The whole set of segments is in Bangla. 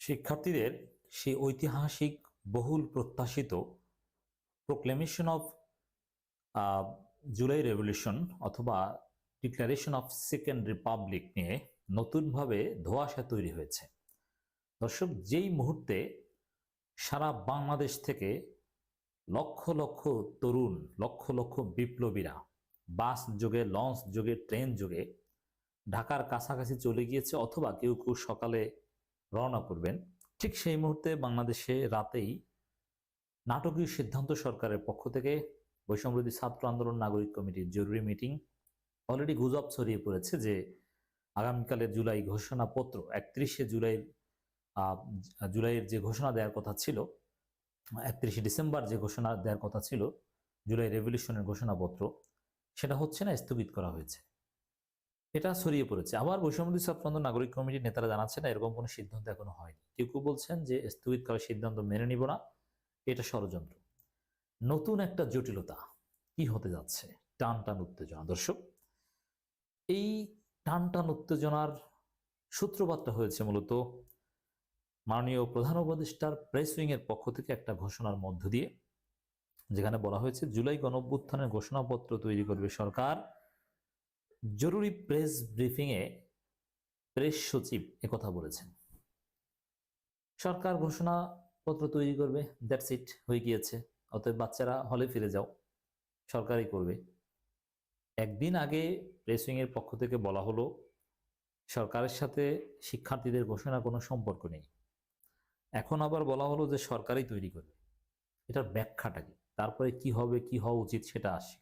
শিক্ষার্থীদের সেই ঐতিহাসিক বহুল প্রত্যাশিত প্রোক্লেমেশন অফ জুলাই রেভলিউশন অথবা ডিক্লারেশন অফ সেকেন্ড রিপাবলিক নিয়ে নতুনভাবে ধোঁয়াশা তৈরি হয়েছে। দর্শক, যেই মুহূর্তে সারা বাংলাদেশ থেকে লক্ষ লক্ষ তরুণ, লক্ষ লক্ষ বিপ্লবীরা বাস যোগে, লঞ্চ যোগে, ট্রেন যোগে ঢাকার কাছাকাছি চলে গিয়েছে অথবা কেউ কেউ সকালে রওনা করবেন, ঠিক সেই মুহূর্তে বাংলাদেশে রাতেই নাটকীয় সিদ্ধান্ত সরকারের পক্ষ থেকে বৈষম্যবিরোধী ছাত্র আন্দোলন নাগরিক কমিটির জরুরি মিটিং। অলরেডি গুজব ছড়িয়ে পড়েছে যে আগামীকালের জুলাই ঘোষণাপত্র 31শে জুলাইয়ের যে ঘোষণা দেওয়ার কথা ছিল, 31শে ডিসেম্বর যে ঘোষণা দেওয়ার কথা ছিল জুলাই রেভলিউশনের ঘোষণাপত্র, সেটা হচ্ছে না, স্থগিত করা হয়েছে। এটা ছড়িয়ে পড়েছে। আবার বৈষম্যবিরোধী ছাত্র আন্দোলন নাগরিক কমিটির নেতারা জানাচ্ছেন না, এরকম কোনো সিদ্ধান্ত এখনো হয়নি। কেউ কেউ বলছেন যে স্থগিত করার সিদ্ধান্ত মেনে নিব না, এটা ষড়যন্ত্র। নতুন একটা জটিলতা কি হতে যাচ্ছে? টান টান উত্তেজনা। দর্শক, এই টান টান উত্তেজনার সূত্রপাতটা হয়েছে মূলত মাননীয় প্রধান উপদেষ্টার প্রেস উইং এর পক্ষ থেকে একটা ঘোষণার মধ্য দিয়ে, যেখানে বলা হয়েছে জুলাই গণঅভ্যুত্থানের ঘোষণাপত্র তৈরি করবে সরকার। জরুরি প্রেস ব্রিফিং এ প্রেস সচিব একথা বলেছেন, সরকার ঘোষণাপত্র তৈরি করবে, দ্যাটস ইট, হয়ে গিয়েছে, অতএব বাচ্চারা হলে ফিরে যাও, সরকারই করবে। একদিন আগে প্রেস উইং এর পক্ষ থেকে বলা হলো সরকারের সাথে শিক্ষার্থীদের ঘোষণার কোনো সম্পর্ক নেই। এখন আবার বলা হলো যে সরকারই তৈরি করবে। এটার ব্যাখ্যাটা কি? তারপরে কি হবে, কি হওয়া উচিত সেটা আসে।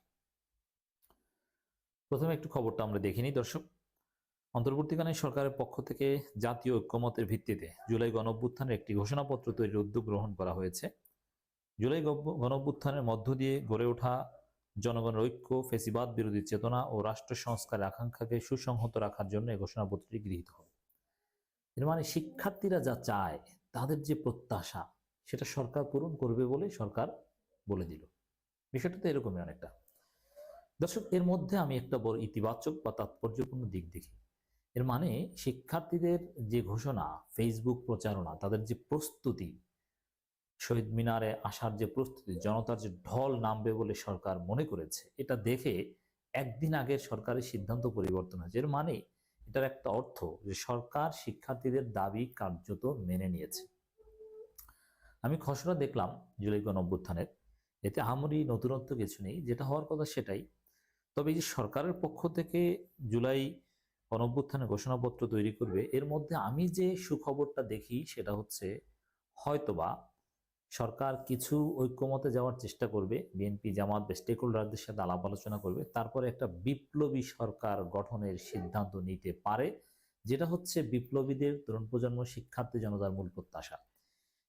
প্রথমে একটু খবরটা আমরা দেখিনি। দর্শক, অন্তর্বর্তীকালীন সরকারের পক্ষ থেকে জাতীয় ঐক্যমতের ভিত্তিতে জুলাই গণঅভ্যুত্থানের একটি ঘোষণাপত্র তৈরির উদ্যোগ গ্রহণ করা হয়েছে। জুলাই গণঅভ্যুত্থানের মধ্য দিয়ে গড়ে ওঠা জনগণের ঐক্য, ফেসিবাদ বিরোধী চেতনা ও রাষ্ট্র সংস্কারের আকাঙ্ক্ষাকে সুসংহত রাখার জন্য এই ঘোষণাপত্রটি গৃহীত হবে। এর মানে শিক্ষার্থীরা যা চায়, তাদের যে প্রত্যাশা, সেটা সরকার পূরণ করবে বলে সরকার বলে দিল। বিষয়টা তো এরকমই অনেকটা। দর্শক, এর মধ্যে আমি একটা বড় ইতিবাচক বা তাৎপর্যপূর্ণ দিক দেখি। এর মানে শিক্ষার্থীদের যে ঘোষণা, ফেসবুক প্রচারণা, তাদের যে প্রস্তুতি, শহীদ মিনারে আসার যে প্রস্তুতি, জনতার যে ঢল নামবে বলে সরকার মনে করেছে, এটা দেখে একদিন আগের সরকারের সিদ্ধান্ত পরিবর্তন হয়েছে। এর মানে এটার একটা অর্থ যে সরকার শিক্ষার্থীদের দাবি কার্যত মেনে নিয়েছে। আমি খসড়া দেখলাম জুলাই গণঅভ্যুত্থানের, এতে আহামরি নতুনত্ব কিছু নেই, যেটা হওয়ার কথা সেটাই। তবে এই যে সরকারের পক্ষ থেকে জুলাই গণঅভ্যুত্থানের ঘোষণাপত্র তৈরি করবে, এর মধ্যে আমি যে সুখবরটা দেখি সেটা হচ্ছে হয়তোবা সরকার কিছু ঐক্যমতে যাওয়ার চেষ্টা করবে, বিএনপি, জামাত বা স্টেক হোল্ডারদের সাথে আলাপ আলোচনা করবে, তারপরে একটা বিপ্লবী সরকার গঠনের সিদ্ধান্ত নিতে পারে, যেটা হচ্ছে বিপ্লবীদের, তরুণ প্রজন্ম, শিক্ষার্থী জনতার মূল প্রত্যাশা।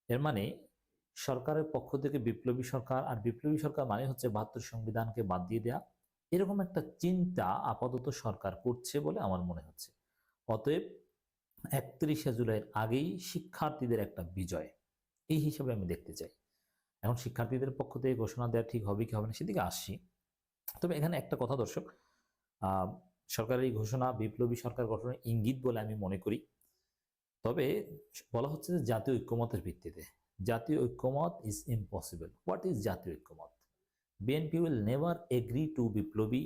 এর মানে সরকারের পক্ষ থেকে বিপ্লবী সরকার, আর বিপ্লবী সরকার মানে হচ্ছে ৭২ সংবিধানকে বাদ দিয়ে দেয়া, এরকম একটা চিন্তা আপাতত সরকার করছে বলে আমার মনে হচ্ছে। অতএব 31শে জুলাইয়ের আগেই শিক্ষার্থীদের একটা বিজয়, এই হিসাবে আমি দেখতে চাই। এখন শিক্ষার্থীদের পক্ষ থেকে ঘোষণা দেওয়া ঠিক হবে কি হবে না সেদিকে আসছি। তবে এখানে একটা কথা দর্শক, সরকারের এই ঘোষণা বিপ্লবী সরকার গঠনের ইঙ্গিত বলে আমি মনে করি। তবে বলা হচ্ছে যে জাতীয় ঐক্যমতের ভিত্তিতে। জাতীয় ঐক্যমত ইজ ইম্পসিবল। হোয়াট ইজ জাতীয় ঐক্যমত? BNP will never agree to বিপ্লবী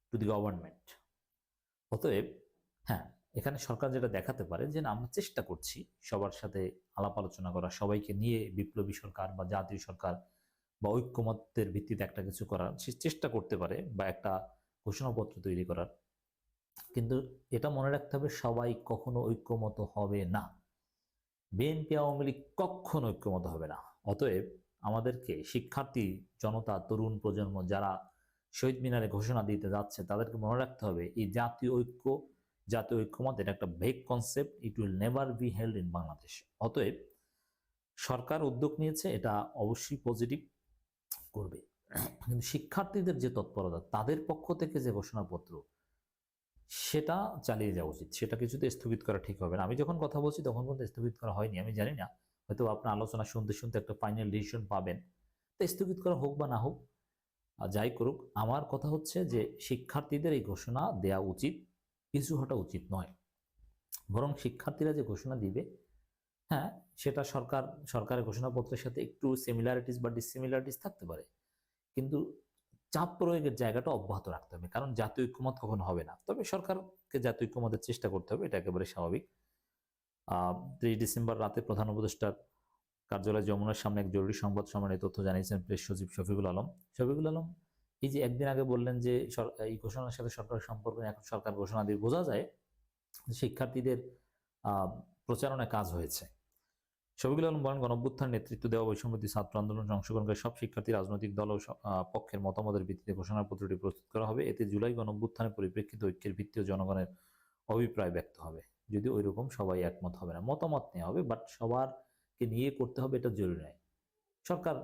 টু দি গভর্নমেন্ট। অতএব হ্যাঁ, এখানে সরকার যেটা দেখাতে পারে যে না, আমরা চেষ্টা করছি সবার সাথে আলাপ আলোচনা করা, সবাইকে নিয়ে বিপ্লবী সরকার বা জাতীয় সরকার বা ঐক্যমতের ভিত্তিতে একটা কিছু করার সে চেষ্টা করতে পারে, বা একটা ঘোষণাপত্র তৈরি করার। কিন্তু এটা মনে রাখতে হবে, সবাই কখনো ঐক্যমত হবে না। বিএনপি, আওয়ামী লীগ কখনো ঐক্যমত হবে না। অতএব আমাদেরকে শিক্ষার্থী জনতা, তরুণ প্রজন্ম যারা শহীদ মিনারে ঘোষণা দিতে যাচ্ছে, তাদেরকে মনে রাখতে হবে এই জাতীয় ঐক্য, জাতীয় ঐক্যমত, এটা একটা vague concept. It will never be held in Bangladesh. অতএব সরকার উদ্যোগ নিয়েছে, এটা অবশ্যই পজিটিভ করবে। কিন্তু শিক্ষার্থীদের যে তৎপরতা, তাদের পক্ষ থেকে যে ঘোষণাপত্র, সেটা চালিয়ে যাওয়া উচিত। সেটা কিছুতে স্থগিত করা ঠিক হবে না। আমি যখন কথা বলছি তখন কিন্তু স্থগিত করা হয়নি, আমি জানি না, হয়তো আপনার আলোচনা শুনতে শুনতে একটা ফাইনাল ডিসিশন পাবেন। তো স্থগিত করা হোক বা না হোক, যাই করুক, আমার কথা হচ্ছে যে শিক্ষার্থীদের এই ঘোষণা দেয়া উচিত, পিছু হটা উচিত নয়। বরং শিক্ষার্থীরা যে ঘোষণা দিবে হ্যাঁ, সেটা সরকারের ঘোষণাপত্রের সাথে একটু সিমিলারিটিস বা ডিসিমিলারিটিস থাকতে পারে, কিন্তু চাপ প্রয়োগের জায়গাটা অব্যাহত রাখতে হবে, কারণ জাতীয় ঐক্যমত কখনো হবে না। তবে সরকারকে জাতীয় ঐক্যমতের চেষ্টা করতে হবে, এটা একেবারে স্বাভাবিক। ৩০ ডিসেম্বর রাতে প্রধান উপদেষ্টার কার্যালয় যমুনার সামনে এক জরুরি সংবাদ সম্মেলনে তথ্য জানিয়েছেন প্রেস সচিব শফিকুল আলম। শফিকুল আলম এই যে একদিন আগে বললেন যে এই ঘোষণার সাথে সরকারের সম্পর্ক নেই, এখন সরকার ঘোষণা দিয়ে বোঝা যায় শিক্ষার্থীদের প্রচারণায় কাজ হয়েছে। শফিকুল আলম বলেন, গণঅভ্যুত্থান নেতৃত্ব দেওয়া বৈষম্যবিরোধী ছাত্র আন্দোলনে অংশগ্রহণকারী সব শিক্ষার্থী, রাজনৈতিক দল ও পক্ষের মতামতের ভিত্তিতে ঘোষণাপত্রটি প্রস্তুত করা হবে। এতে জুলাই গণঅভ্যুত্থানের পরিপ্রেক্ষিতে ঐক্যের ভিত্তি ও জনগণের অভিপ্রায় ব্যক্ত হবে। যদি ওইরকম সবাই একমত হবে না, মতামত নেওয়া হবে, বাট সবারকে নিয়ে করতে হবে এটা জরুরি নয়। সরকার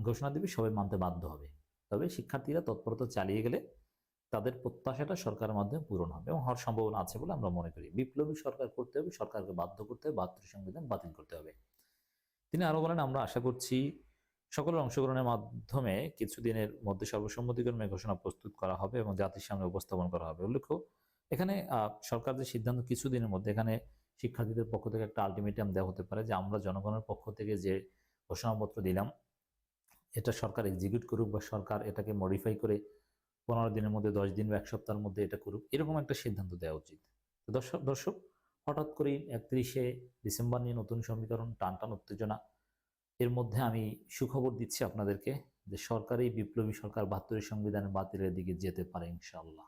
ঘোষণা দেবে, সবাই মানতে বাধ্য হবে। তবে শিক্ষার্থীরা তৎপরতা চালিয়ে গেলে তাদের প্রত্যাশাটা সরকারের মাধ্যমে পূরণ হবে এবং হওয়ার সম্ভাবনা আছে বলে আমরা মনে করি। বিপ্লবী সরকার করতে হবে, সরকারকে বাধ্য করতে হবে, ৭২ সংবিধান বাতিল করতে হবে। তিনি আরো বলেন, আমরা আশা করছি সকলের অংশগ্রহণের মাধ্যমে কিছুদিনের মধ্যে সর্বসম্মতিক্রমে ঘোষণা প্রস্তুত করা হবে এবং জাতির সামনে উপস্থাপন করা হবে। উল্লেখ্য, এখানে সরকার যে সিদ্ধান্ত কিছুদিনের মধ্যে, এখানে শিক্ষার্থীদের পক্ষ থেকে একটা আলটিমেটাম দেওয়া হতে পারে যে আমরা জনগণের পক্ষ থেকে যে ঘোষণাপত্র দিলাম এটা সরকার এক্সিকিউট করুক, বা সরকার এটাকে মডিফাই করে 15 দিনের মধ্যে, 10 দিন বা 1 সপ্তাহের মধ্যে এটা করুক, এরকম একটা সিদ্ধান্ত দেওয়া উচিত। তো দর্শক, হঠাৎ করেই 31 ডিসেম্বর নিয়ে নতুন সমীকরণ, টানটান উত্তেজনা, এর মধ্যে আমি সুখবর দিচ্ছি আপনাদেরকে যে সরকারি বিপ্লবী সরকার ৭২ সংবিধানের বাতিলের দিকে যেতে পারে ইনশাআল্লাহ।